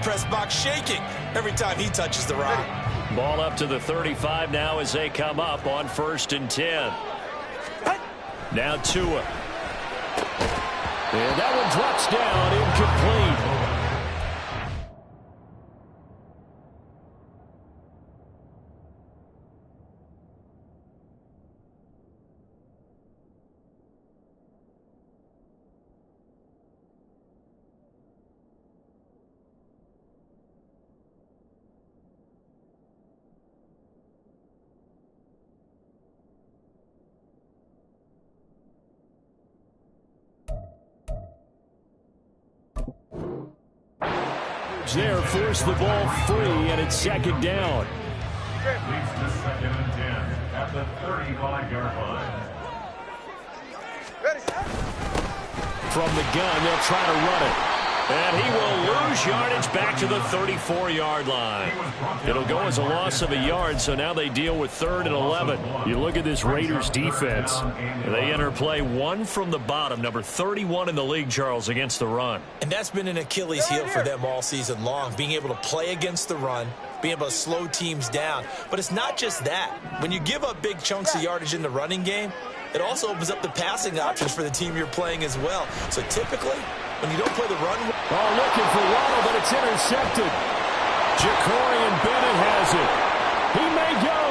Press box shaking every time he touches the rock. Ball up to the 35 now as they come up on 1st and 10. Now Tua. And that one drops down, incomplete. There, force the ball free, and it's 2nd down. Leads to 2nd and 10 at the 35-yard line. From the gun, they'll try to run it. And he will lose yardage back to the 34-yard line. It'll go as a loss of a yard, so now they deal with 3rd and 11. You look at this Raiders defense. They enter play 1 from the bottom, number 31 in the league, Charles, against the run. And that's been an Achilles heel for them all season long, being able to play against the run, being able to slow teams down. But it's not just that. When you give up big chunks of yardage in the running game, it also opens up the passing options for the team you're playing as well. So typically, when you don't play the run... Oh, looking for Waddle, but it's intercepted. Jacorian Bennett has it. He may go.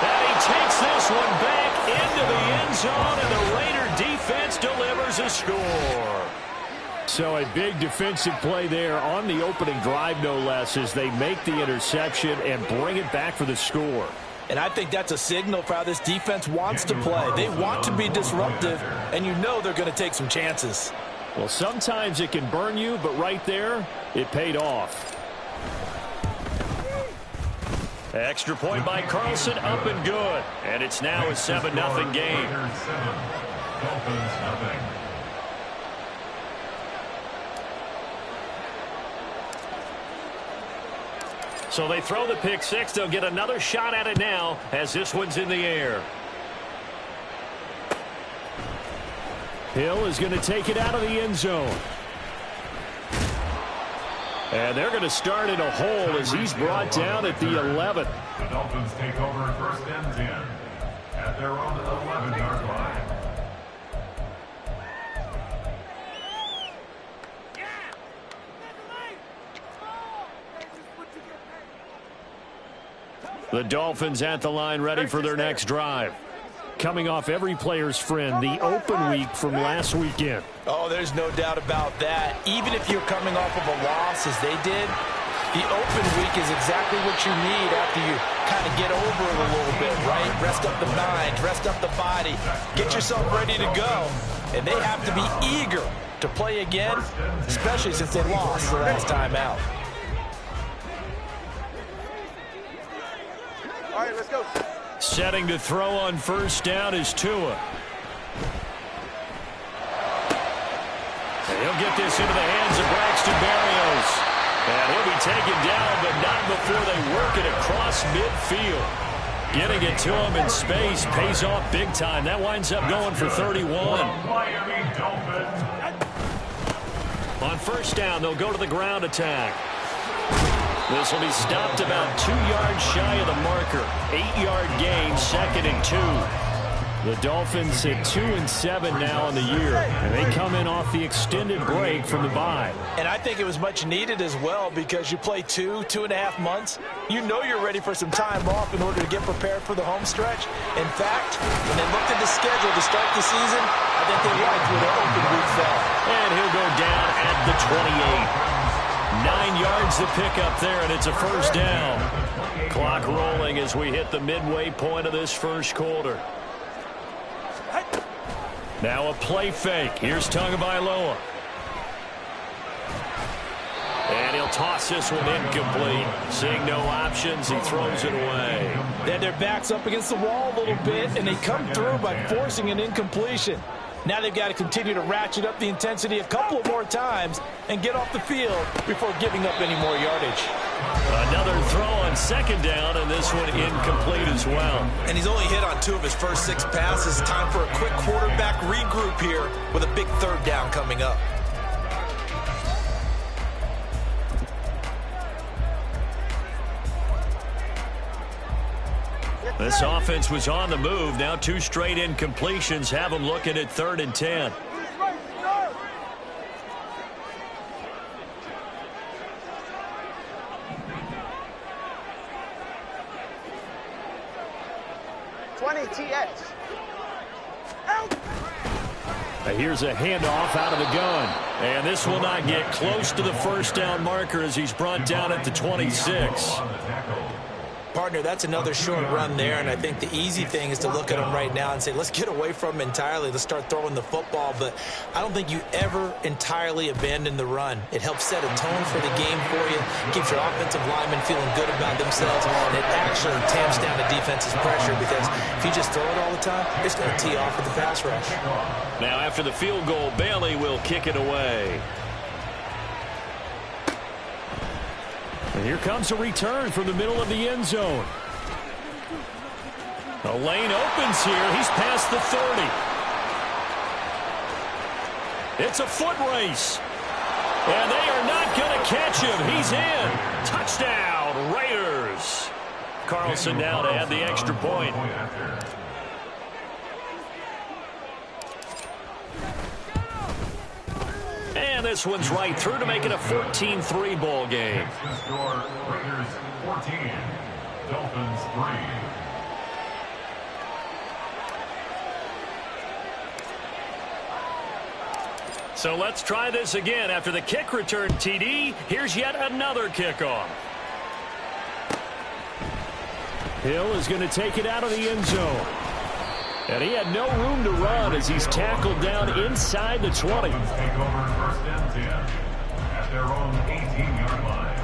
And he takes this one back into the end zone, and the Raider defense delivers a score. So a big defensive play there on the opening drive, no less, as they make the interception and bring it back for the score. And I think that's a signal for how this defense wants to play. They want to be disruptive, and you know they're going to take some chances. Well, sometimes it can burn you, but right there, it paid off. Extra point by Carlson, up and good. And it's now a 7-0 game. Dolphins nothing. So they throw the pick six. They'll get another shot at it now as this one's in the air. Hill is going to take it out of the end zone. And they're going to start in a hole as he's brought down at the 11. The Dolphins take over 1st and 10 at their own 11-yard line. The Dolphins at the line, ready for their next drive. Coming off every player's friend, the open week from last weekend. Oh, there's no doubt about that. Even if you're coming off of a loss as they did, the open week is exactly what you need after you kind of get over it a little bit, right? Rest up the mind, rest up the body, get yourself ready to go. And they have to be eager to play again, especially since they lost the last time out. All right, let's go. Setting to throw on 1st down is Tua. And he'll get this into the hands of Braxton Berrios. And he'll be taken down, but not before they work it across midfield. Getting it to him in space pays off big time. That winds up going for 31. On 1st down, they'll go to the ground attack. This will be stopped about 2 yards shy of the marker. 8-yard gain, 2nd and 2. The Dolphins at 2-7 now in the year, and they come in off the extended break from the bye. And I think it was much needed as well because you play 2.5 months. You know you're ready for some time off in order to get prepared for the home stretch. In fact, when they looked at the schedule to start the season, I think they liked where the open week fell. And he'll go down at the 28. 9 yards to pick up there, and it's a 1st down. Clock rolling as we hit the midway point of this 1st quarter. Now a play fake. Here's Tagovailoa. And he'll toss this one incomplete. Seeing no options, he throws it away. They had their backs up against the wall a little bit, and they come through by forcing an incompletion. Now they've got to continue to ratchet up the intensity a couple of more times and get off the field before giving up any more yardage. Another throw on 2nd down, and this one incomplete as well. And he's only hit on 2 of his first 6 passes. Time for a quick quarterback regroup here with a big 3rd down coming up. This offense was on the move. Now 2 straight incompletions have them looking at 3rd and 10. Here's a handoff out of the gun. And this will not get close to the first down marker as he's brought down at the 26. Partner, that's another short run there, and I think the easy thing is to look at him right now and say, let's get away from him entirely. Let's start throwing the football, but I don't think you ever entirely abandon the run. It helps set a tone for the game for you, keeps your offensive linemen feeling good about themselves, and it actually tamps down the defense's pressure because if you just throw it all the time, it's going to tee off with the pass rush. Now after the field goal, Bailey will kick it away. And here comes a return from the middle of the end zone. The lane opens here. He's past the 30. It's a foot race. And they are not going to catch him. He's in. Touchdown, Raiders. Carlson now to add the extra point. And this one's right through to make it a 14-3 ball game. Score, Raiders 14, Dolphins 3. So let's try this again. After the kick return TD, here's yet another kickoff. Hill is going to take it out of the end zone. And he had no room to run as he's tackled down inside the 20. Take over 1st and 10 at their own 18-yard line.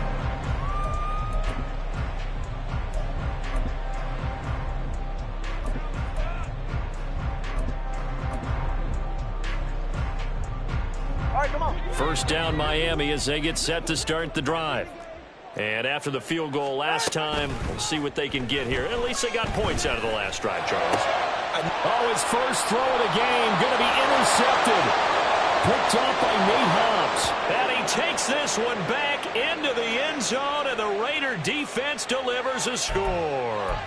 All right, come on. 1st down Miami as they get set to start the drive. And after the field goal last time, we'll see what they can get here. At least they got points out of the last drive, Charles. Oh, his first throw of the game going to be intercepted. Picked off by Nate Hobbs. And he takes this one back into the end zone, and the Raider defense delivers a score.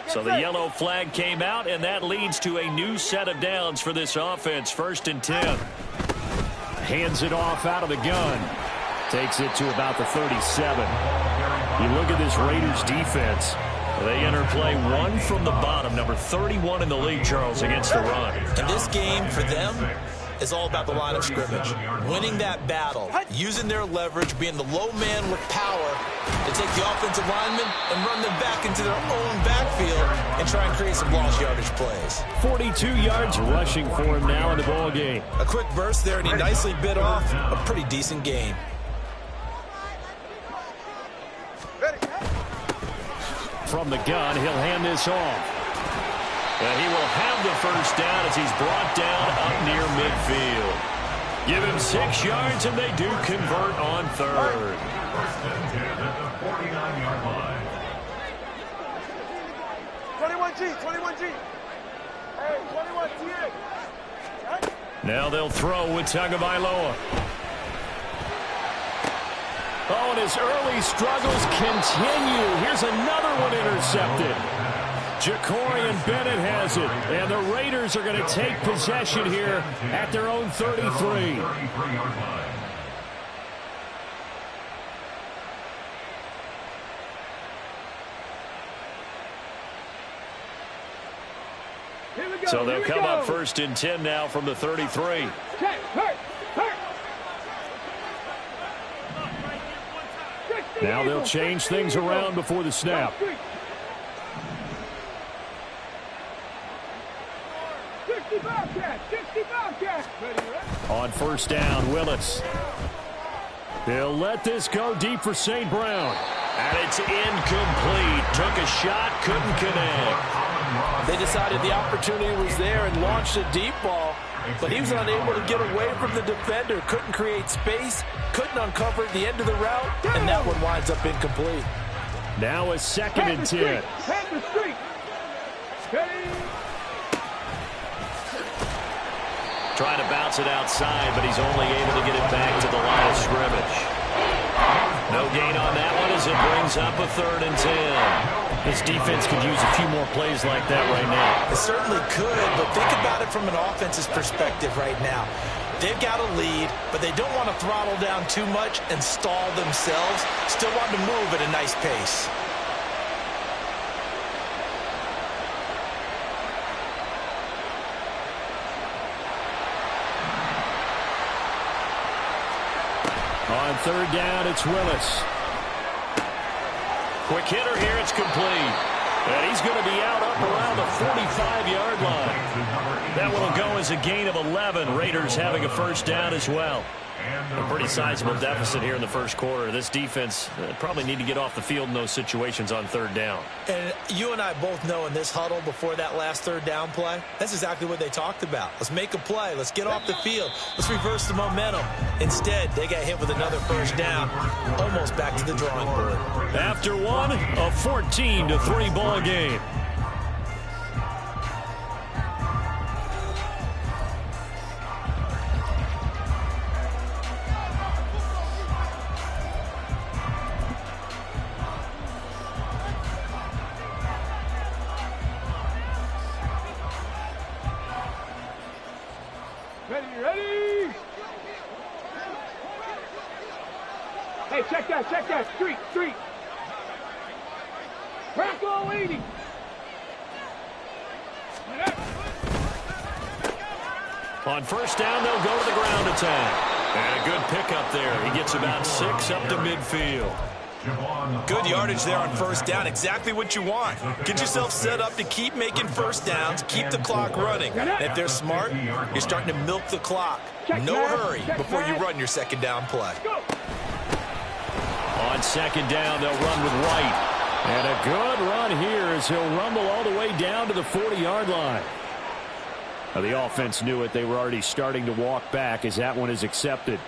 So the yellow flag came out, and that leads to a new set of downs for this offense. 1st and 10. Hands it off out of the gun. Takes it to about the 37. You look at this Raiders defense. They enter play 1 from the bottom, number 31 in the league, Charles, against the run. And this game for them is all about the line of scrimmage. Winning that battle, using their leverage, being the low man with power to take the offensive linemen and run them back into their own backfield and try and create some lost yardage plays. 42 yards rushing for him now in the ball game. A quick burst there, and he nicely bit off a pretty decent gain. From the gun, he'll hand this off. And he will have the 1st down as he's brought down up near midfield. Give him 6 yards, and they do convert on 3rd. 1st and 10 at the 49-yard line. 21G, 21G. Hey, 21G. Now they'll throw with Tagovailoa. Oh, and his early struggles continue. Here's another one intercepted. Jacorian Bennett has it, and the Raiders are going to take possession here at their own 33. So they'll come up 1st and 10 now from the 33. Now they'll change things around before the snap. On 1st down, Willis. They'll let this go deep for St. Brown. And it's incomplete. Took a shot, couldn't connect. They decided the opportunity was there and launched a deep ball, but he was unable to get away from the defender. Couldn't create space, couldn't uncover the end of the route, and that one winds up incomplete. Now a 2nd and 10. Trying to bounce it outside, but he's only able to get it back to the line of scrimmage. No gain on that one as it brings up a 3rd and 10. This defense could use a few more plays like that right now. It certainly could, but think about it from an offense's perspective right now. They've got a lead, but they don't want to throttle down too much and stall themselves. Still want to move at a nice pace. On 3rd down, it's Willis. Quick hitter here, it's complete. And he's going to be out up around the 45-yard line. That one will go as a gain of 11. Raiders having a 1st down as well. A pretty sizable deficit here in the 1st quarter. This defense probably need to get off the field in those situations on 3rd down. And you and I both know in this huddle before that last 3rd down play, that's exactly what they talked about. Let's make a play. Let's get off the field. Let's reverse the momentum. Instead, they got hit with another 1st down, almost back to the drawing board. After one, a 14-3 ball game. Ready? Hey, check that. Street. Crackle 80. On 1st down, they'll go to the ground attack. And a good pickup there. He gets about 6 up to midfield. Good yardage there on 1st down. Exactly what you want. Get yourself set up to keep making 1st downs, keep the clock running. And if they're smart, you're starting to milk the clock. No hurry before you run your 2nd down play. On 2nd down, they'll run with White. And a good run here as he'll rumble all the way down to the 40-yard line. Now, the offense knew it. They were already starting to walk back as that one is accepted.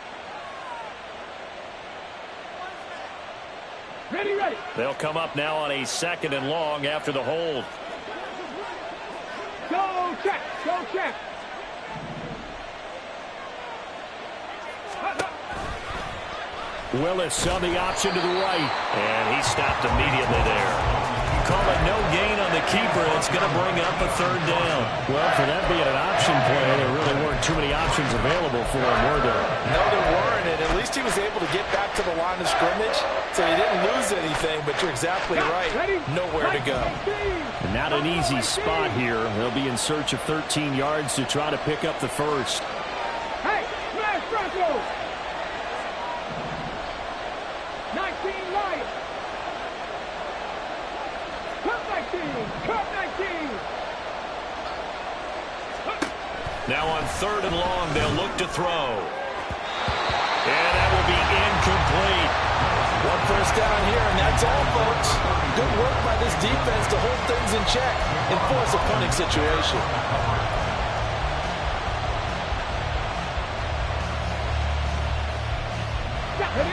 Ready. They'll come up now on a 2nd and long after the hold. Go check. Willis on the option to the right. And he stopped immediately there. Call it no gain on the keeper. It's going to bring up a 3rd down. Well, for that being an option play, there really weren't too many options available for him, were there? No, there weren't, and at least he was able to get back to the line of scrimmage, so he didn't lose anything, but you're exactly right. Nowhere to go. And not an easy spot here. They'll be in search of 13 yards to try to pick up the 1st. Hey, smash Bronco! 19 Lions! Cut 19! Now on 3rd and long, they'll look to throw. And that will be incomplete. One 1st down here, and that's all, folks. Good work by this defense to hold things in check and force a punting situation.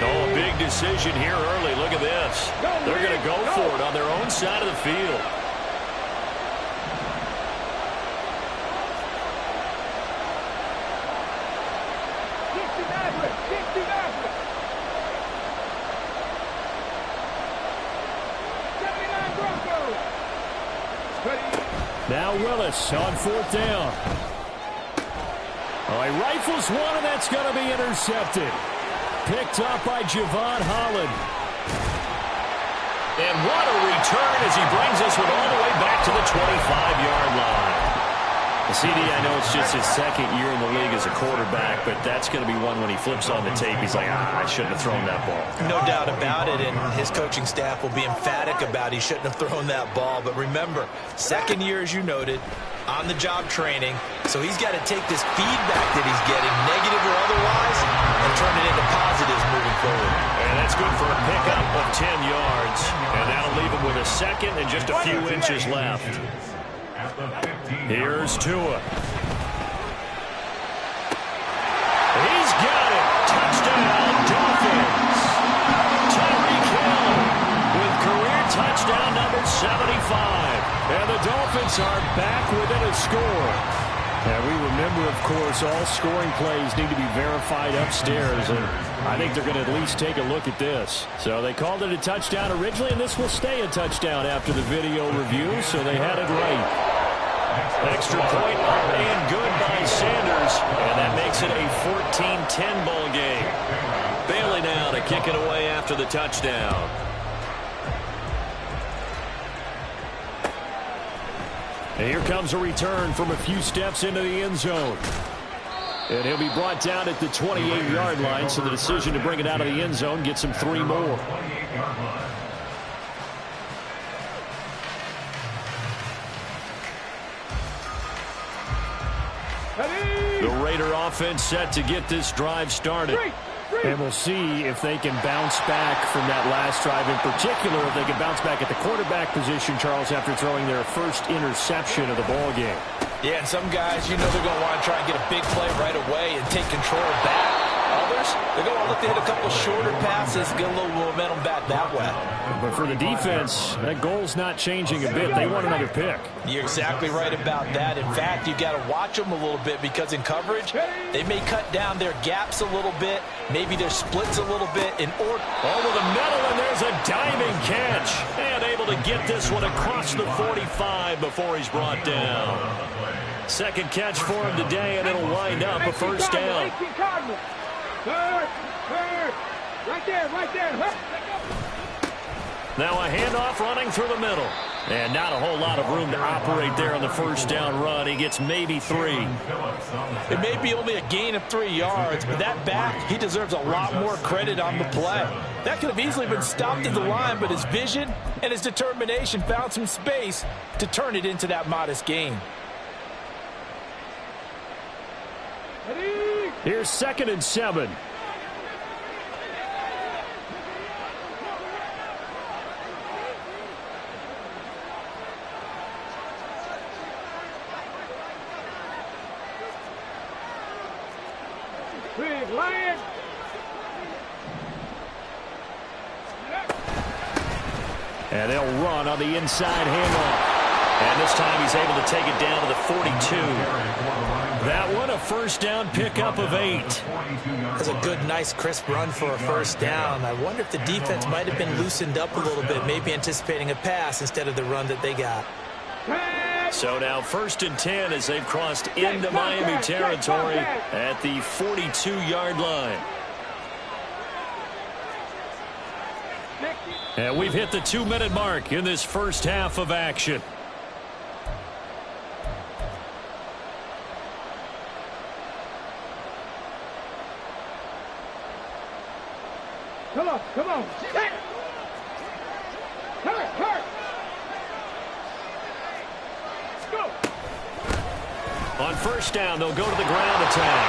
Oh, big decision here early. Look at this. They're going to go for it on their own side of the field. Now Willis on 4th down. Oh, he rifles one, and that's going to be intercepted. Picked up by Javon Holland. And what a return as he brings us with all the way back to the 25-yard line. CD, I know it's just his 2nd year in the league as a quarterback, but that's going to be one when he flips on the tape. He's like, I shouldn't have thrown that ball. No doubt about it, and his coaching staff will be emphatic about he shouldn't have thrown that ball. But remember, 2nd year, as you noted, on-the-job training, so he's got to take this feedback that he's getting, negative or otherwise, and turn it into positives moving forward. And that's good for a pickup of 10 yards. And that'll leave him with a 2nd and just a few inches left. Here's Tua. He's got it. Touchdown, Dolphins. Tyreek Hill with career touchdown number 75. And the Dolphins are back within a score. And we remember, of course, all scoring plays need to be verified upstairs, and I think they're going to at least take a look at this. So they called it a touchdown originally, and this will stay a touchdown after the video review, so they had it right. Extra point up and good by Sanders, and that makes it a 14-10 ball game. Bailey now to kick it away after the touchdown. And here comes a return from a few steps into the end zone. And he'll be brought down at the 28-yard line, so the decision to bring it out of the end zone gets him 3 more. The Raider offense set to get this drive started. And we'll see if they can bounce back from that last drive, in particular if they can bounce back at the quarterback position, Charles, after throwing their first interception of the ball game. Yeah, and some guys, you know, they're going to want to try and get a big play right away and take control back. Others, they're going to look to hit a couple shorter passes, get a little momentum back that way. But for the defense, that goal's not changing a bit. They want another pick. You're exactly right about that. In fact, you've got to watch them a little bit because in coverage, they may cut down their gaps a little bit, maybe their splits a little bit. Over the middle, and there's a diving catch. And able to get this one across the 45 before he's brought down. Second catch for him today, and it'll wind up a first down. Right there, right there. Now a handoff running through the middle. And not a whole lot of room to operate there on the first down run. He gets maybe 3. It may be only a gain of 3 yards, but that back, he deserves a lot more credit on the play. That could have easily been stopped at the line, but his vision and his determination found some space to turn it into that modest gain. Here's 2nd and 7. Big Lion. And they'll run on the inside handoff. And this time he's able to take it down to the 42. That one a first down pickup of 8. That's a good, nice, crisp run for a first down. I wonder if the defense might have been loosened up a little bit, maybe anticipating a pass instead of the run that they got. So now 1st and 10 as they've crossed into Miami territory at the 42-yard line. And we've hit the 2-minute mark in this first half of action. Come on, come on. Hurt. Go. On first down, they'll go to the ground attack.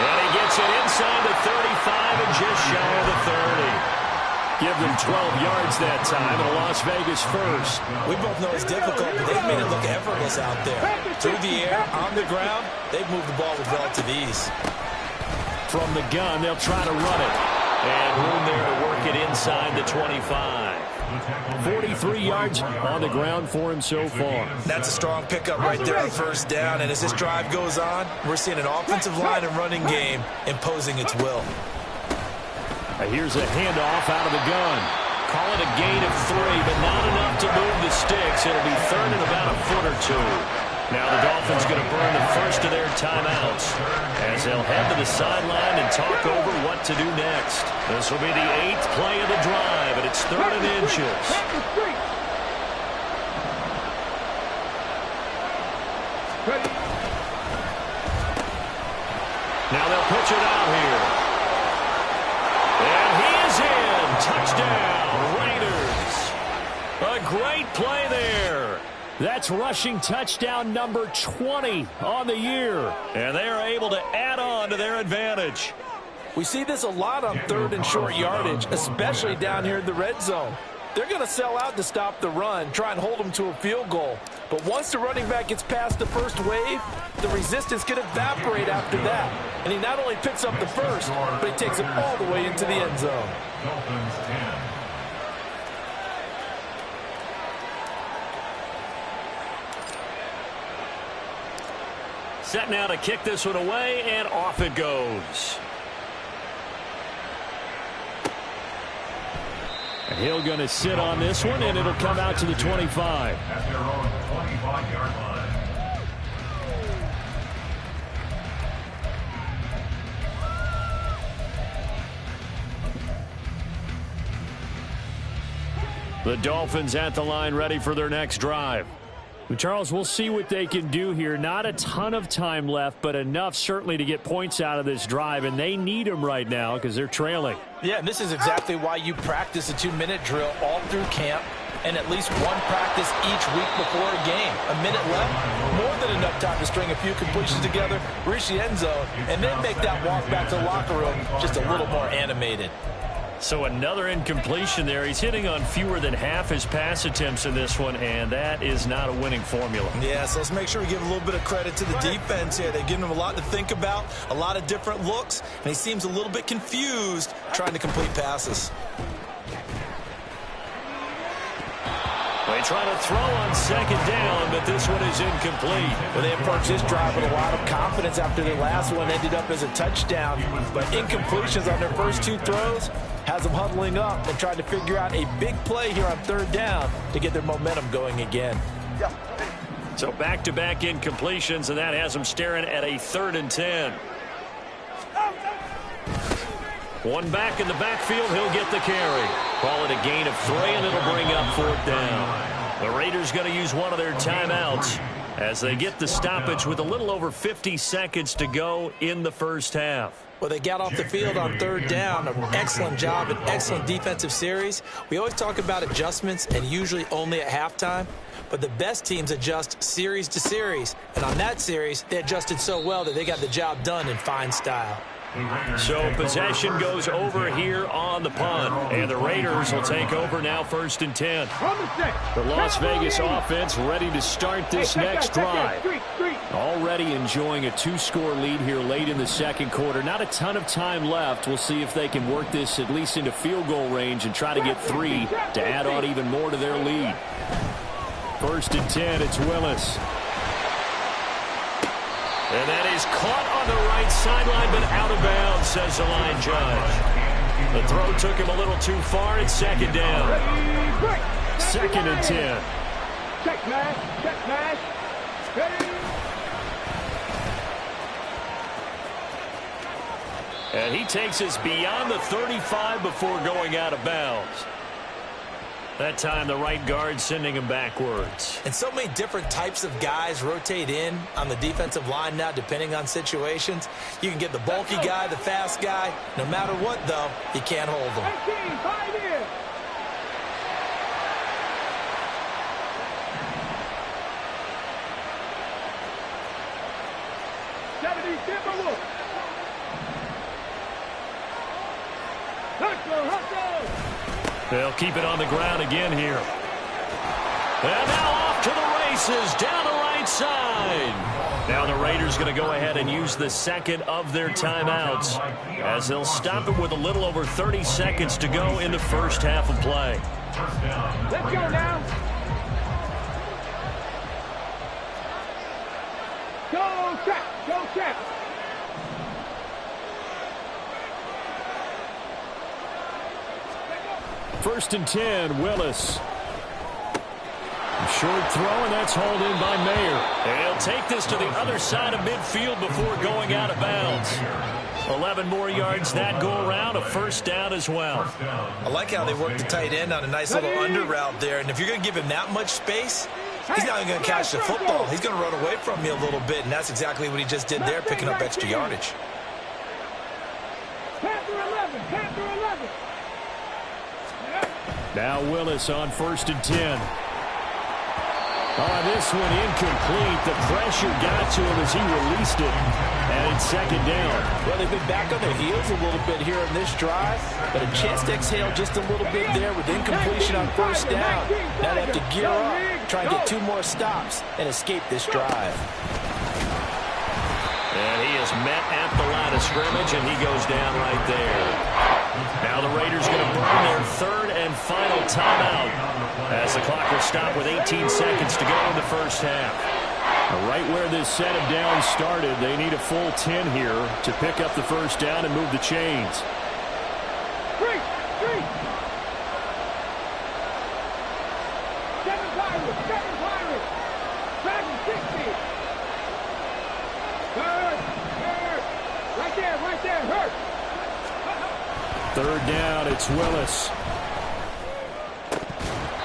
And he gets it inside the 35 and just shy of the 30. Give them 12 yards that time in a Las Vegas first. We both know it's difficult, but they've made it look effortless out there. Through the air, on the ground, they've moved the ball with relative ease. From the gun, they'll try to run it. And room there to work it inside the 25. 43 yards on the ground for him so far. That's a strong pickup right there on first down. And as this drive goes on, we're seeing an offensive line and running game imposing its will. Here's a handoff out of the gun. Call it a gain of 3, but not enough to move the sticks. It'll be third and about a foot or 2. Now the Dolphins going to burn the first of their timeouts as they'll head to the sideline and talk over what to do next. This will be the 8th play of the drive, and it's 3rd and inches. Now they'll pitch it out here. And he is in. Touchdown, Raiders. A great play there. That's rushing touchdown number 20 on the year. And they are able to add on to their advantage. We see this a lot on 3rd and short yardage, especially down here in the red zone. They're going to sell out to stop the run, try and hold them to a field goal. But once the running back gets past the first wave, the resistance can evaporate after that. And he not only picks up the first, but he takes it all the way into the end zone. Dolphins 10. set now to kick this one away, and off it goes. And he'll going to sit on this one, and it'll come out to the 25. At their own 25-yard line. The Dolphins at the line ready for their next drive. Charles, we'll see what they can do here. Not a ton of time left, but enough certainly to get points out of this drive, and they need them right now because they're trailing. Yeah, and this is exactly why you practice a 2-minute drill all through camp and at least one practice each week before a game. A minute left, more than enough time to string a few completions together, reach the end zone, and then make that walk back to the locker room just a little more animated. So another incompletion there. He's hitting on fewer than half his pass attempts in this one, and that is not a winning formula. Yeah, so let's make sure we give a little bit of credit to the defense here. They've given him a lot to think about, a lot of different looks, and he seems a little bit confused trying to complete passes. They try to throw on second down, but this one is incomplete. Well, they approached this drive with a lot of confidence after their last one ended up as a touchdown. But incompletions on their first two throws has them huddling up and trying to figure out a big play here on third down to get their momentum going again. So back-to-back incompletions, and that has them staring at a 3rd and 10. One back in the backfield, he'll get the carry. Call it a gain of 3, and it'll bring up 4th down. The Raiders going to use one of their timeouts as they get the stoppage with a little over 50 seconds to go in the first half. Well, they got off the field on third down. An excellent job, an excellent defensive series. We always talk about adjustments and usually only at halftime. But the best teams adjust series to series. And on that series, they adjusted so well that they got the job done in fine style. So possession goes over here on the punt, and the Raiders will take over now 1st and 10. The Las Vegas offense ready to start this next drive. Already enjoying a 2-score lead here late in the second quarter. Not a ton of time left. We'll see if they can work this at least into field goal range and try to get 3 to add on even more to their lead. 1st and 10, it's Willis. And that is caught on the right sideline, but out of bounds, says the line judge. The throw took him a little too far. It's 2nd down. 2nd and 10. Check mash, check mash. Ready? And he takes us beyond the 35 before going out of bounds. That time, the right guard sending him backwards. And so many different types of guys rotate in on the defensive line now, depending on situations. You can get the bulky guy, the fast guy. No matter what, though, you can't hold them. 18, 5 years. They'll keep it on the ground again here. And now off to the races down the right side. Now the Raiders going to go ahead and use the second of their timeouts as they'll stop it with a little over 30 seconds to go in the first half of play. Let's go now. Go check, go check. First and 10, Willis. Short throw, and that's hauled in by Mayer. They'll take this to the other side of midfield before going out of bounds. 11 more yards that go around, a first down as well. I like how they work the tight end on a nice little under route there. And if you're going to give him that much space, he's not even going to catch the football. He's going to run away from you a little bit, and that's exactly what he just did there, picking up extra yardage. Panther 11, Panther 11. Now Willis on 1st and 10. This one incomplete. The pressure got to him as he released it. And it's 2nd down. Well, they've been back on their heels a little bit here in this drive, but a chance to exhale just a little bit there with incompletion on 1st down. Now they have to gear up, try and get 2 more stops, and escape this drive. And he is met at the line of scrimmage, and he goes down right there. Now the Raiders going to burn their 3rd and final timeout as the clock will stop with 18 seconds to go in the first half. Right where this set of downs started, they need a full 10 here to pick up the first down and move the chains. Three. 7 Pirates. Back 60. Hurt. Right there. Hurt. Third down, it's Willis.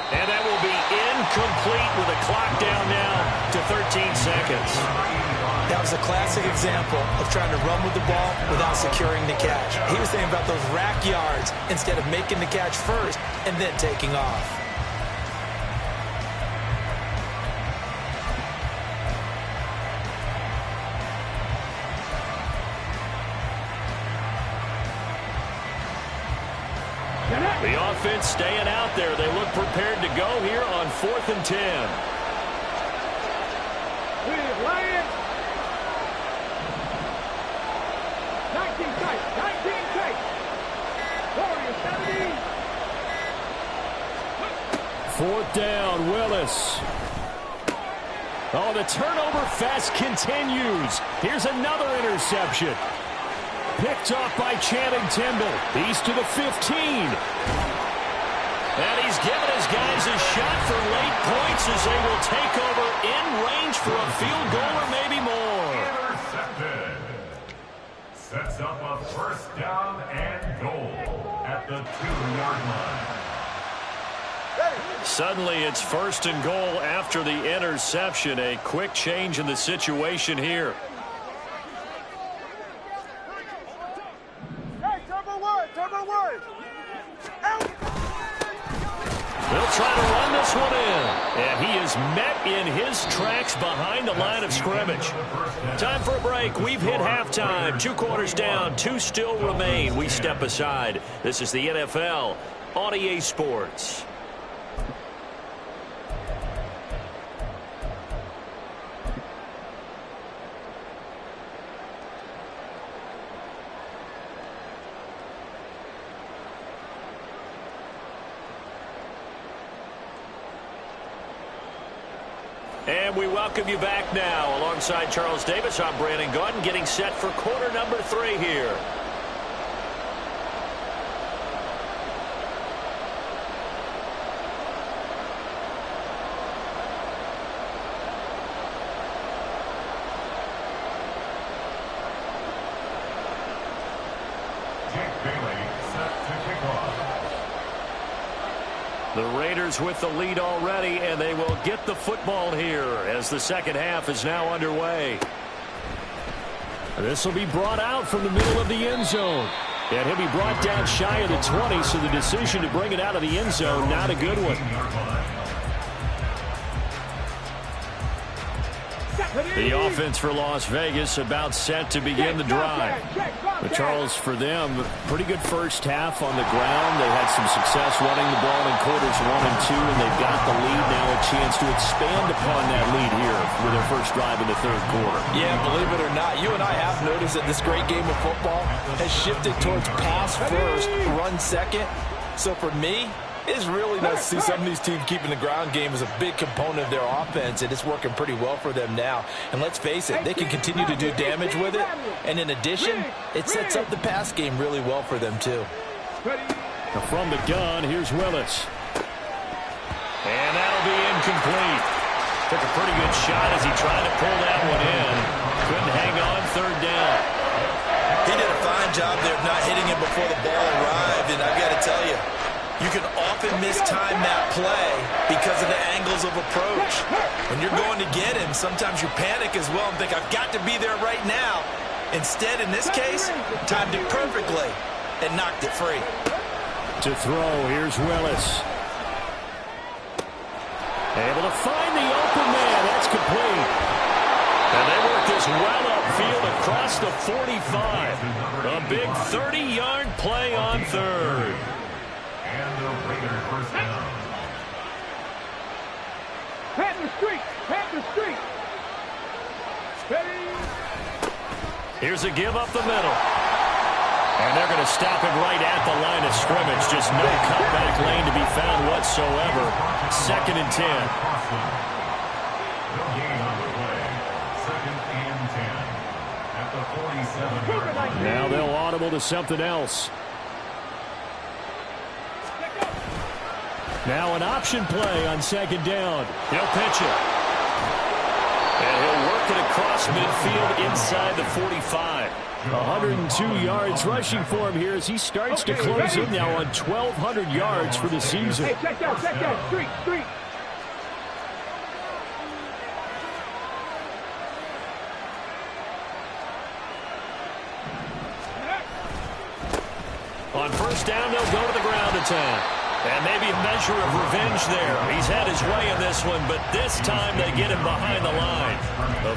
And that will be incomplete with a clock down now to 13 seconds. That was a classic example of trying to run with the ball without securing the catch. He was thinking about those rack yards instead of making the catch first and then taking off. The offense staying out there. They look prepared to go here on 4th and 10. Lions. 19 tight. Warriors 70. 4th down, Willis. Oh, the turnover fest continues. Here's another interception. Picked off by Channing Tindall. He's to the 15. And he's given his guys a shot for late points as they will take over in range for a field goal or maybe more. Intercepted. Sets up a first down and goal at the 2-yard line. Suddenly it's 1st and goal after the interception. A quick change in the situation here. They'll try to run this one in. And he is met in his tracks behind the line of scrimmage. Time for a break. We've hit halftime. 2 quarters down. 2 still remain. We step aside. This is the NFL on EA Sports. And we welcome you back now. Alongside Charles Davis, I'm Brandon Gaudin, getting set for quarter number 3 here. Jake Bailey set to kick off. The Raiders with the lead already, and they will get the football here as the second half is now underway. This will be brought out from the middle of the end zone. And he'll be brought down shy of the 20, so the decision to bring it out of the end zone, not a good one. The offense for Las Vegas about set to begin the drive. But Charles, for them, pretty good first half on the ground. They had some success running the ball in quarters 1 and 2, and they've got the lead now, a chance to expand upon that lead here with their first drive in the 3rd quarter. Yeah, believe it or not, you and I have noticed that this great game of football has shifted towards pass first, run second. So for me, it's really nice to see some of these teams keeping the ground game as a big component of their offense, and it's working pretty well for them now. And let's face it, they can continue to do damage with it. And in addition, it sets up the pass game really well for them, too. Now from the gun, here's Willis. And that'll be incomplete. Took a pretty good shot as he tried to pull that one in. Couldn't hang on, 3rd down. He did a fine job there of not hitting him before the ball arrived, and I've got to tell you, you can often mistime that play because of the angles of approach. When you're going to get him, sometimes you panic as well and think, I've got to be there right now. Instead, in this case, timed it perfectly and knocked it free. To throw, here's Willis. Able to find the open man. That's complete. And they work this well upfield across the 45. A big 30-yard play on 3rd. And the Raiders first down. Panther streak. Here's a give up the middle. And they're going to stop him right at the line of scrimmage. Just no cutback lane to be found whatsoever. 2nd and 10. No gain on the play. 2nd and 10 at the 47-yard line. Now they'll audible to something else. Now an option play on 2nd down. He'll pitch it. And he'll work it across midfield inside the 45. 102 yards rushing for him here as he starts to close in now on 1,200 yards for the season. Hey, check that, street. On 1st down, they'll go to the ground attack. And maybe a measure of revenge there. He's had his way in this one, but this time they get him behind the line.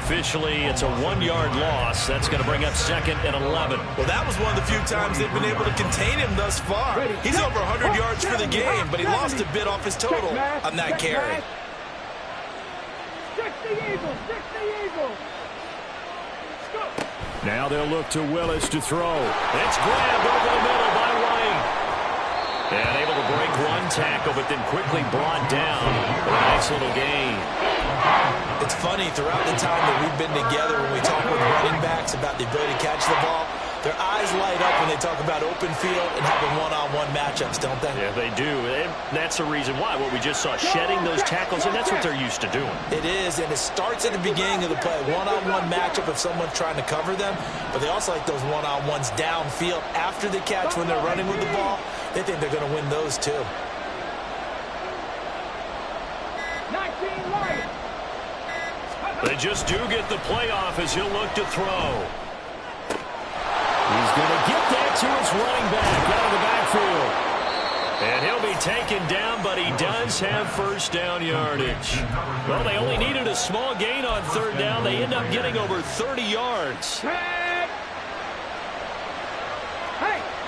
Officially, it's a 1-yard loss. That's going to bring up 2nd and 11. Well, that was one of the few times they've been able to contain him thus far. He's over 100 yards for the game, but he lost a bit off his total on that carry. Check the Eagles. Now they'll look to Willis to throw. It's grabbed over the middle by White. And able to break one tackle, but then quickly brought down for a nice little gain. It's funny, throughout the time that we've been together, when we talk with running backs about the ability to catch the ball, their eyes light up when they talk about open field and having one-on-one matchups, don't they? Yeah, they do. And that's the reason why. What we just saw, shedding those tackles, and that's what they're used to doing. It is, and it starts at the beginning of the play. One-on-one matchup if someone's trying to cover them, but they also like those one-on-ones downfield after the catch when they're running with the ball. They think they're going to win those too. 19 Lions. They just do get the playoff as he'll look to throw. He's going to get that to his running back out of the backfield. And he'll be taken down, but he does have 1st down yardage. Well, they only needed a small gain on 3rd down. They end up getting over 30 yards. Hey,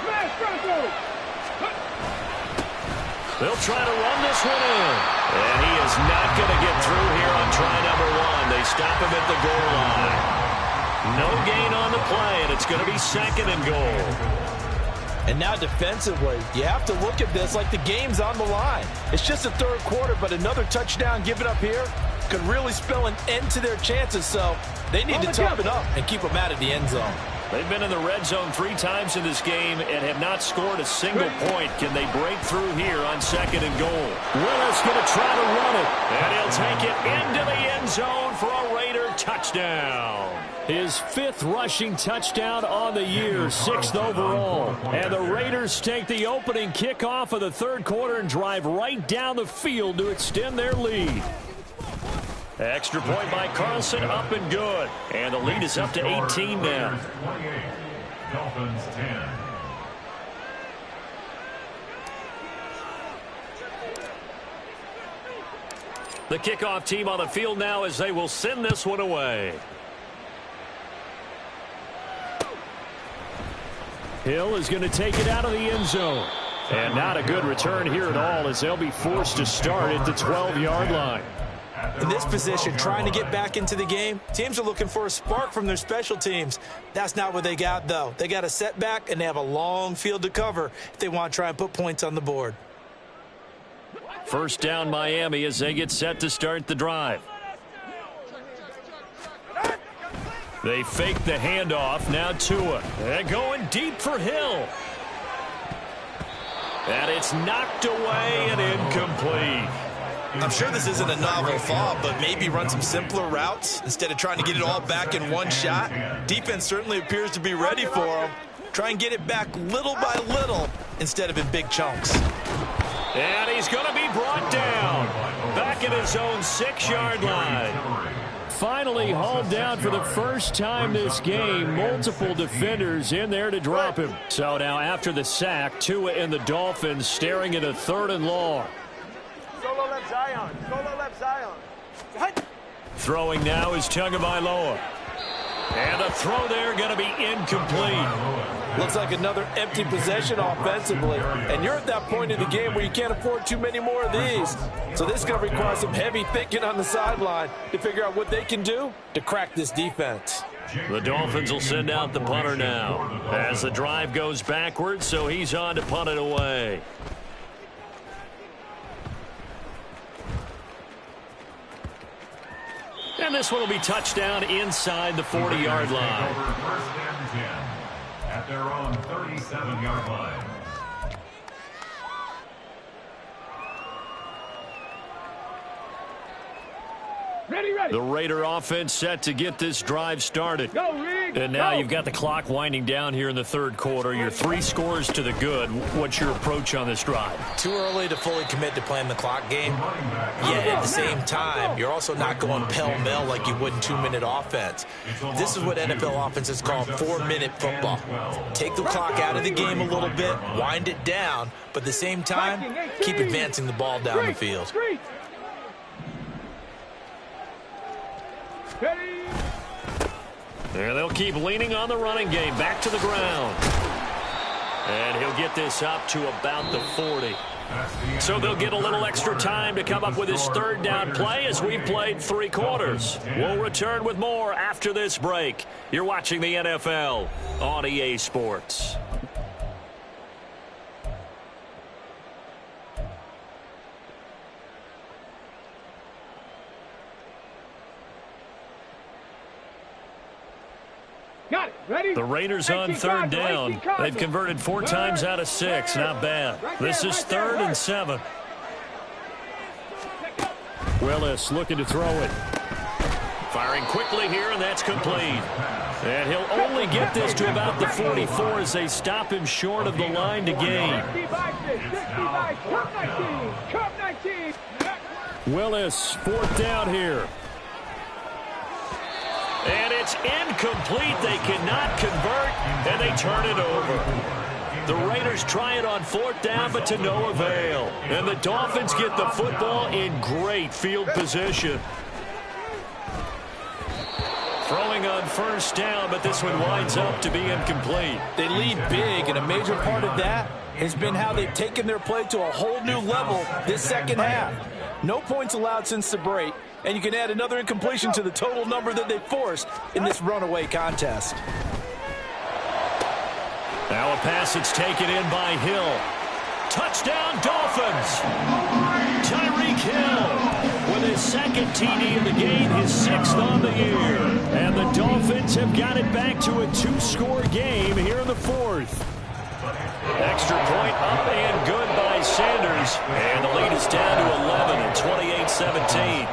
smash Bronco. They'll try to run this one in. And he is not going to get through here on try number 1. They stop him at the goal line. No gain on the play, and it's going to be 2nd and goal. And now defensively, you have to look at this like the game's on the line. It's just the 3rd quarter, but another touchdown given up here could really spell an end to their chances. So they need to toughen up and keep them out of the end zone. They've been in the red zone 3 times in this game and have not scored a single point. Can they break through here on 2nd and goal? Willis going to try to run it. And he'll take it into the end zone for a Raider touchdown. His 5th rushing touchdown on the year, 6th overall. And the Raiders take the opening kickoff of the 3rd quarter and drive right down the field to extend their lead. Extra point by Carlson, up and good. And the lead is up to 18 now. 28, Dolphins 10. The kickoff team on the field now as they will send this one away. Hill is going to take it out of the end zone. And not a good return here at all as they'll be forced to start at the 12-yard line. In this position, trying to get back into the game, teams are looking for a spark from their special teams. That's not what they got, though. They got a setback, and they have a long field to cover if they want to try and put points on the board. 1st down Miami as they get set to start the drive. They fake the handoff. Now Tua. And going deep for Hill. And it's knocked away and incomplete. I'm sure this isn't a novel thought, but maybe run some simpler routes instead of trying to get it all back in one shot. Defense certainly appears to be ready for them. Try and get it back little by little instead of in big chunks. And he's going to be brought down. Back at his own 6-yard line. Finally hauled down for the first time this game. Multiple defenders in there to drop him. So now after the sack, Tua and the Dolphins staring at a 3rd and long. Solo left Zion. Solo left Zion. Throwing now is Tagovailoa. And the throw there going to be incomplete. Looks like another empty possession offensively. And you're at that point in the game where you can't afford too many more of these. So this is going to require some heavy thinking on the sideline to figure out what they can do to crack this defense. The Dolphins will send out the punter now as the drive goes backwards, so he's on to punt it away. And this one will be touchdown inside the 40-yard line. First and 10 at their own 37-yard line. Ready. The Raider offense set to get this drive started. Go, Reed. And now Go. you've got the clock winding down here in the third quarter. You're 3 scores to the good. What's your approach on this drive? Too early to fully commit to playing the clock game. Yet at the same time, you're also not going pell-mell like you would in 2-minute offense. This is what NFL offenses call 4-minute football. Take the clock out of the game a little bit, wind it down, but at the same time, keep advancing the ball down the field. Ready. And they'll keep leaning on the running game. Back to the ground. And he'll get this up to about the 40. So they'll get a little extra time to come up with his third down play as we've played 3 quarters. We'll return with more after this break. You're watching the NFL on EA Sports. Got it. Ready. The Raiders on third down. They've converted 4 times out of 6. Not bad. This is 3rd and 7. Willis looking to throw it. Firing quickly here, and that's complete. And he'll only get this to about the 44 as they stop him short of the line to gain. 65, Cup 19. Willis, 4th down here. And it's incomplete. They cannot convert, and they turn it over. The Raiders try it on 4th down, but to no avail. And the Dolphins get the football in great field position. Throwing on 1st down, but this one winds up to be incomplete. They lead big, and a major part of that has been how they've taken their play to a whole new level this second half. No points allowed since the break, and you can add another incompletion to the total number that they forced in this runaway contest. Now a pass that's taken in by Hill. Touchdown, Dolphins! Tyreek Hill with his 2nd TD of the game, his 6th on the year. And the Dolphins have got it back to a 2-score game here in the 4th. Extra point up and good by Sanders. And the lead is down to 11 at 28-17.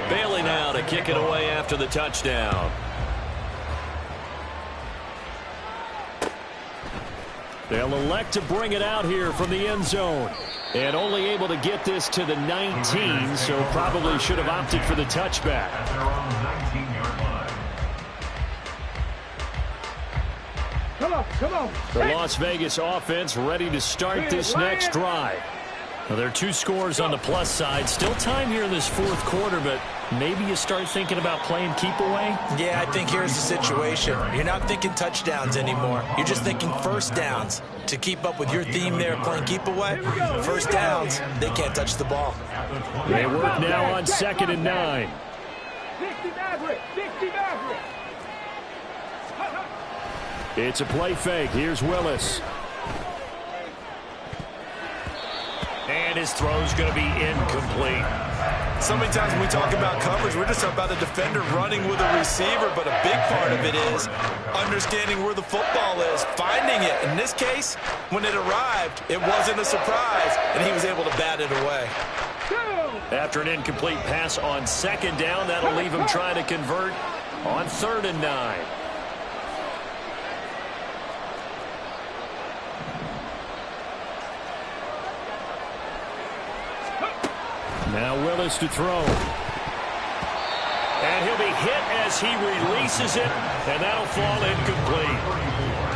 Bailey now to kick it away after the touchdown. They'll elect to bring it out here from the end zone. And only able to get this to the 19, so probably should have opted for the touchback. Come on. The Las Vegas offense ready to start this next drive. Well, there are 2 scores on the plus side. Still time here in this 4th quarter, but maybe you start thinking about playing keep away? Yeah, I think here's the situation. You're not thinking touchdowns anymore. You're just thinking 1st downs. To keep up with your theme there, playing keep away, 1st downs, they can't touch the ball. They work now on 2nd and 9. 60 Maverick. It's a play fake. Here's Willis. And his throw's going to be incomplete. So many times when we talk about coverage, we're just talking about the defender running with a receiver, but a big part of it is understanding where the football is, finding it. In this case, when it arrived, it wasn't a surprise, and he was able to bat it away. After an incomplete pass on 2nd down, that'll leave him trying to convert on 3rd and 9. Now Willis to throw. And he'll be hit as he releases it, and that'll fall incomplete.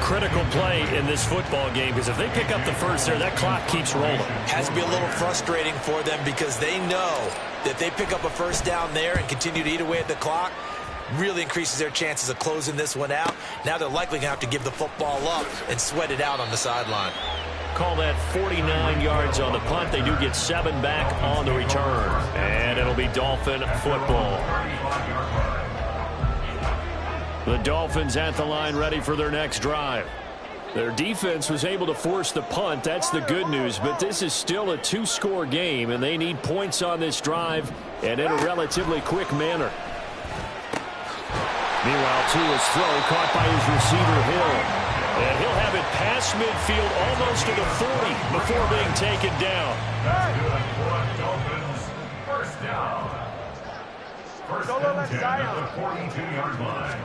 Critical play in this football game, because if they pick up the 1st there, that clock keeps rolling. Has to be a little frustrating for them because they know that if they pick up a 1st down there and continue to eat away at the clock, really increases their chances of closing this one out. Now they're likely going to have to give the football up and sweat it out on the sideline. Call that 49 yards on the punt. They do get 7 back on the return. And it'll be Dolphin football. The Dolphins at the line ready for their next drive. Their defense was able to force the punt. That's the good news. But this is still a two-score game, and they need points on this drive and in a relatively quick manner. Meanwhile, Tua's throw caught by his receiver, Hill. And he'll have it past midfield almost to the 40 before being taken down. That's good for Dolphins. First down. First and 10 at the 42-yard line.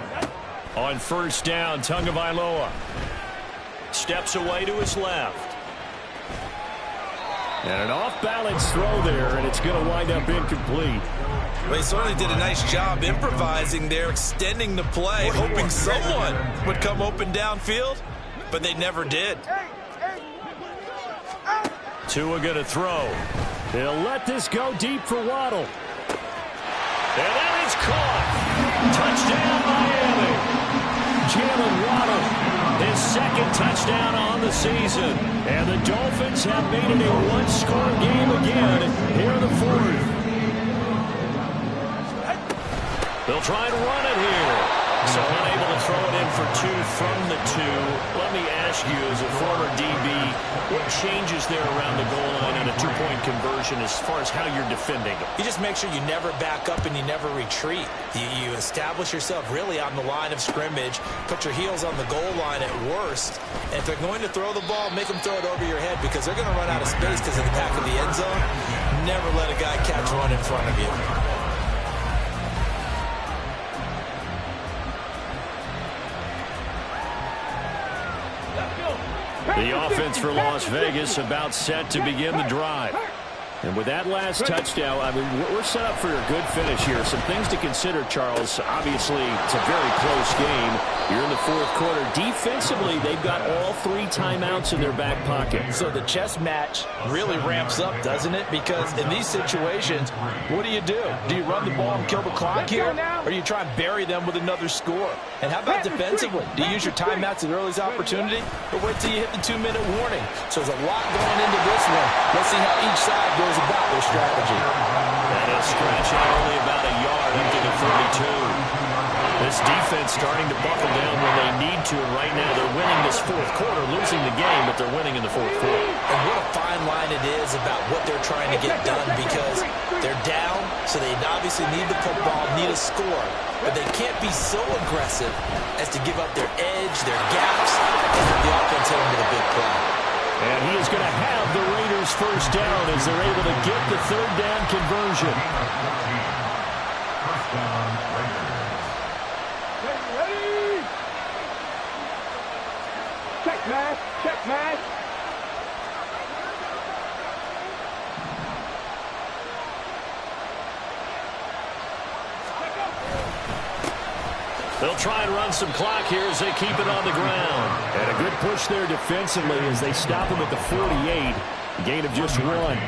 On first down, Tagovailoa steps away to his left. And an off-balance throw there, and it's going to wind up incomplete. Well, he certainly did a nice job improvising there, extending the play, hoping someone would come open downfield, but they never did. Tua going to throw. He'll let this go deep for Waddle. And that is caught. Touchdown, Miami. Jalen Waddle, his second touchdown on the season. And the Dolphins have made it a one-score game again here in the fourth. They'll try and run it here. So unable to throw it in for two from the two. Let me ask you, as a former DB, what changes there around the goal line in a two-point conversion as far as how you're defending? You just make sure you never back up and you never retreat. You establish yourself really on the line of scrimmage, put your heels on the goal line at worst. And if they're going to throw the ball, make them throw it over your head because they're going to run out of space because of the back of the end zone. Never let a guy catch one in front of you. The offense for Las Vegas about set to begin the drive. And with that last touchdown, I mean, we're set up for a good finish here. Some things to consider, Charles. Obviously, it's a very close game. You're in the fourth quarter. Defensively, they've got all three timeouts in their back pocket. So the chess match really ramps up, doesn't it? Because in these situations, what do? Do you run the ball and kill the clock here? Or do you try and bury them with another score? And how about defensively? Do you use your timeouts at the earliest opportunity? Or wait till you hit the 2-minute warning? So there's a lot going into this one. Let's see how each side goes about their strategy. That is stretching only about a yard into the 32. This defense starting to buckle down when they need to, and right now they're winning this fourth quarter, losing the game, but they're winning in the fourth quarter. And what a fine line it is about what they're trying to get done because they're down, so they obviously need the football, need a score, but they can't be so aggressive as to give up their edge, their gaps, and have the offense hit them with a big play. And he is going to have the Raiders first down as they're able to get the third down conversion. First down, Raiders. Ready? Check match. Check match. They'll try and run some clock here as they keep it on the ground. And a good push there defensively as they stop him at the 48. A gain of just one.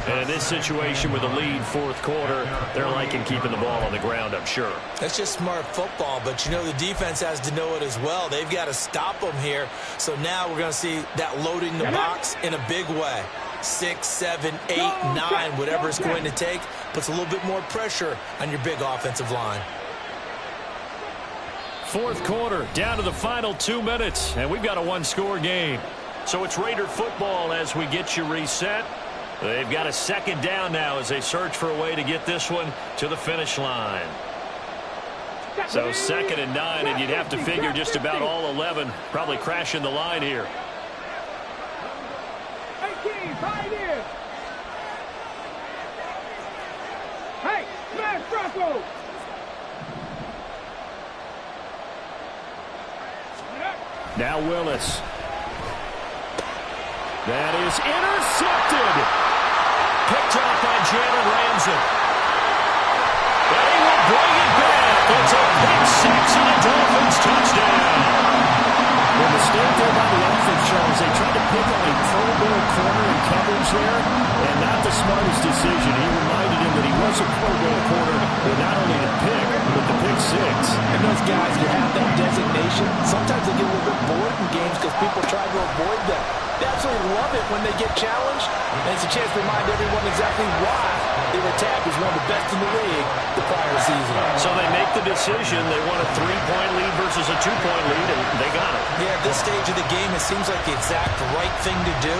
And in this situation with a lead fourth quarter, they're liking keeping the ball on the ground, I'm sure. That's just smart football, but you know the defense has to know it as well. They've got to stop them here. So now we're going to see that loading the box in a big way. 6, 7, 8, 9, whatever it's going to take, puts a little bit more pressure on your big offensive line. Fourth quarter, down to the final 2 minutes, and we've got a one-score game. So it's Raider football as we get you reset. They've got a second down now as they search for a way to get this one to the finish line. So 2nd and 9, and you'd have to figure just about all 11 probably crashing the line here. 18, right in. Hey, smash Bronco. Now Willis. That is intercepted. Picked off by Jalen Ramsey. And he will bring it back. It's a pick six and a Dolphins touchdown. The mistake there by the offense, Charles, they tried to pick on a Pro Bowl corner in coverage there, and not the smartest decision. He reminded him that he was a Pro Bowl corner, but not only the pick, but the pick six. And those guys who have that designation, sometimes they get a little bit bored in games because people try to avoid them. They absolutely love it when they get challenged, and it's a chance to remind everyone exactly why They were tapped as one of the best in the league the prior season. So they make the decision. They want a 3-point lead versus a 2-point lead, and they got it. Yeah, at this stage of the game, it seems like the exact right thing to do.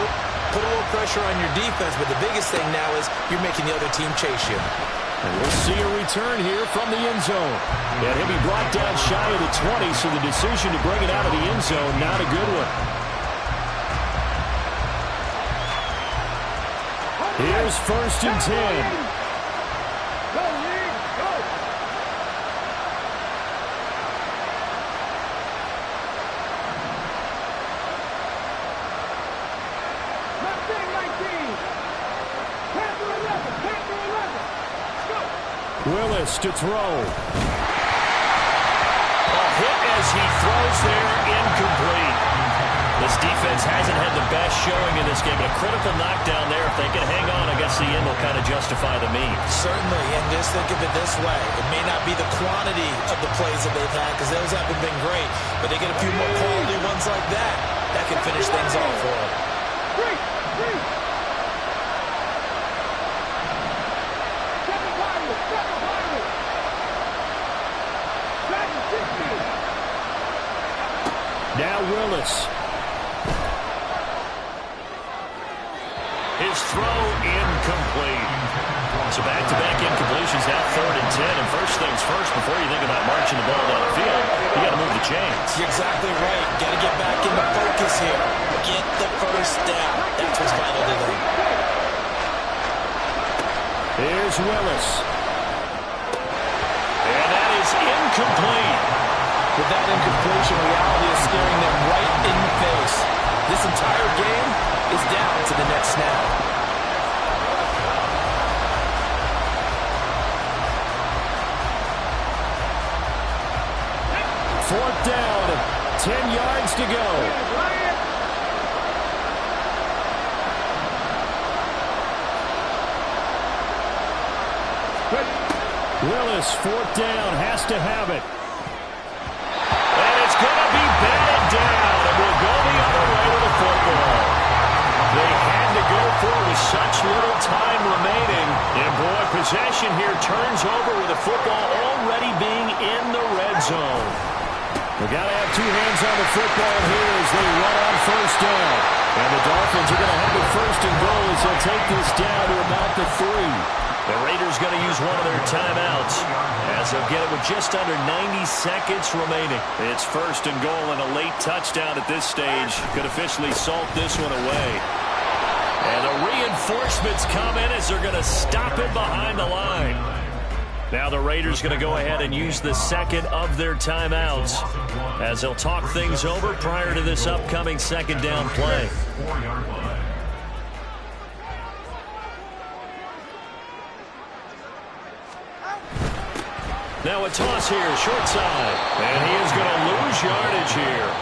Put a little pressure on your defense, but the biggest thing now is you're making the other team chase you. And we'll see a return here from the end zone. And he'll be brought down shy of the 20, so the decision to bring it out of the end zone, not a good one. Here's 1st and 10. Willis to throw. A hit as he throws there, incomplete. This defense hasn't had the best showing in this game, but a critical knockdown there. If they can hang on, I guess the end will kind of justify the means. Certainly, and just think of it this way. It may not be the quantity of the plays that they've had, because those haven't been great, but they get a few more quality ones like that. That can finish things off for them. Now Willis. His throw incomplete. So back-to-back incompletions, now 3rd and 10. And first things first, before you think about marching the ball down the field, you got to move the chains. You're exactly right. Got to get back into focus here. Get the first down. That's what's vital to them. Here's Willis. And that is incomplete. With that incompletion, reality is staring them right in the face. This entire game is down to the next snap. 4th down, 10 yards to go. Willis, 4th down, has to have it. And it's going to be batted down. It will go the other way to the football. They had to go for it with such little time remaining. And boy, possession here turns over with the football already being in the red zone. They got to have 2 hands on the football here as they run on 1st down. And the Dolphins are going to have it 1st and goal as they'll take this down to about the 3. The Raiders going to use one of their timeouts as they'll get it with just under 90 seconds remaining. It's 1st and goal, and a late touchdown at this stage could officially salt this one away. And the reinforcements come in as they're going to stop it behind the line. Now the Raiders going to go ahead and use the second of their timeouts as they'll talk things over prior to this upcoming 2nd down play. Now a toss here, short side. And he is going to lose yardage here.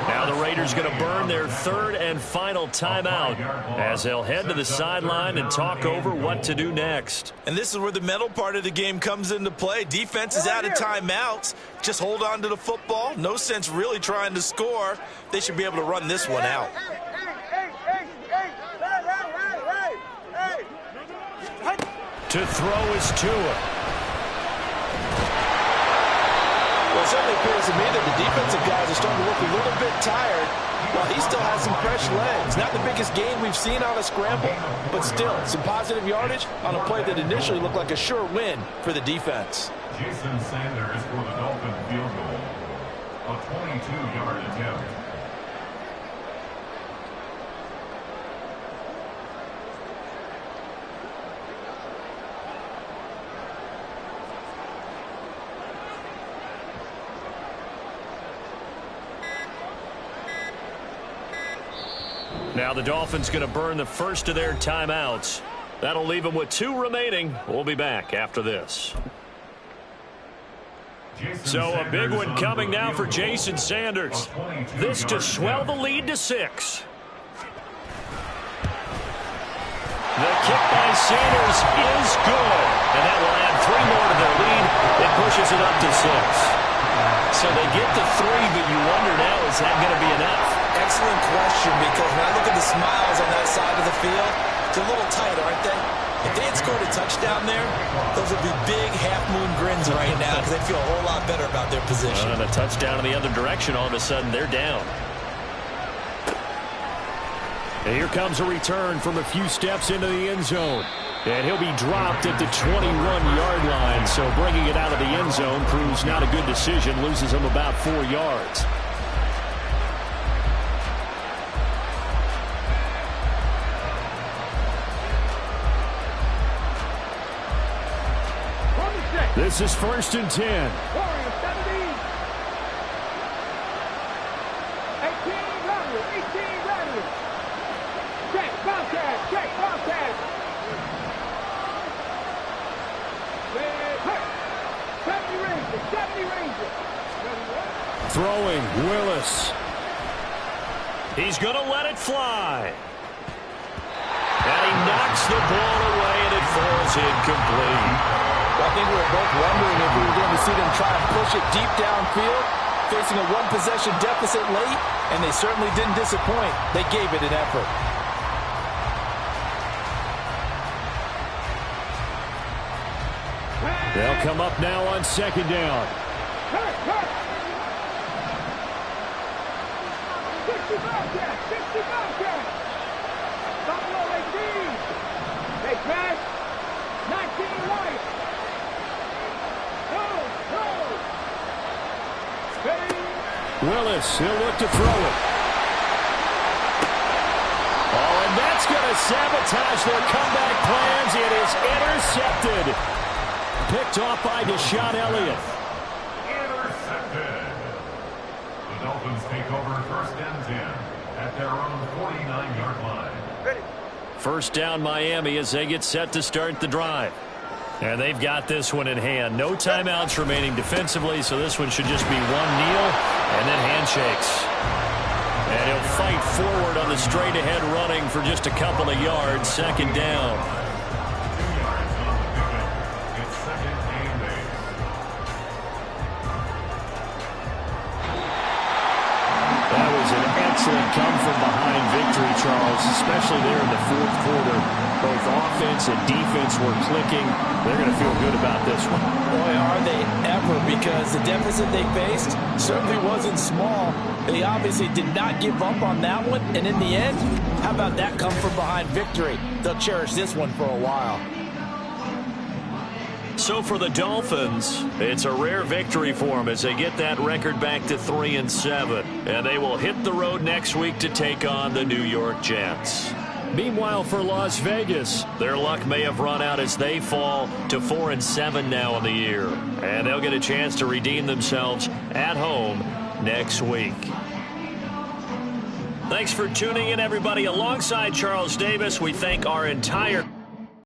Now the Raiders going to burn their 3rd and final timeout as they'll head to the sideline and talk over what to do next. And this is where the mental part of the game comes into play. Defense is out of timeouts. Just hold on to the football. No sense really trying to score. They should be able to run this one out. To throw is Tua. Well, it certainly appears to me that the defensive guys are starting to look a little bit tired while he still has some fresh legs. Not the biggest gain we've seen on a scramble, but still some positive yardage on a play that initially looked like a sure win for the defense. Jason Sanders for the Dolphin field goal. A 22-yard attempt. Now the Dolphins going to burn the first of their timeouts. That'll leave them with 2 remaining. We'll be back after this. So a big one coming now for Jason Sanders. This to swell the lead to 6. The kick by Sanders is good. And that will add 3 more to their lead. It pushes it up to 6. So they get to 3, but you wonder now, is that going to be enough? Excellent question, because when I look at the smiles on that side of the field, it's a little tight, aren't they? If they had scored a touchdown there, those would be big half-moon grins right now because they feel a whole lot better about their position. And a touchdown in the other direction, all of a sudden they're down. And here comes a return from a few steps into the end zone. And he'll be dropped at the 21-yard line. So bringing it out of the end zone proves not a good decision. Loses him about 4 yards. This is 1st and 10. Warriors 17. 18 runners. 18 runners. Check, Bobcat. Check, Bobcat. 70 Rangers. 70 Rangers. Throwing, Willis. He's going to let it fly. And he knocks the ball away, and it falls incomplete. I think we were both wondering if we were going to see them try and push it deep downfield, facing a one-possession deficit late, and they certainly didn't disappoint. They gave it an effort. They'll come up now on 2nd down. 60 Bobcat. 60 Bobcat. Buffalo 18. They pass. 19 White. Willis, he'll look to throw it. Oh, and that's going to sabotage their comeback plans. It is intercepted. Picked off by Deshaun Elliott. Intercepted. The Dolphins take over 1st and 10 at their own 49-yard line. Ready. First down Miami as they get set to start the drive. And they've got this one in hand. No timeouts remaining defensively, so this one should just be one kneel and then handshakes. And he'll fight forward on the straight-ahead running for just a couple of yards. 2nd down. 2 yards on the pickup. It's 2nd and 8. That was an excellent come-from-behind victory, Charles, especially there in the 4th quarter. Both offense and defense were clicking. They're going to feel good about this one. Boy, are they ever, because the deficit they faced certainly wasn't small. They obviously did not give up on that one, and in the end, how about that come-from-behind victory? They'll cherish this one for a while. So for the Dolphins, it's a rare victory for them as they get that record back to 3-7. And they will hit the road next week to take on the New York Jets. Meanwhile, for Las Vegas, their luck may have run out as they fall to 4-7 now in the year. And they'll get a chance to redeem themselves at home next week. Thanks for tuning in, everybody. Alongside Charles Davis, we thank our entire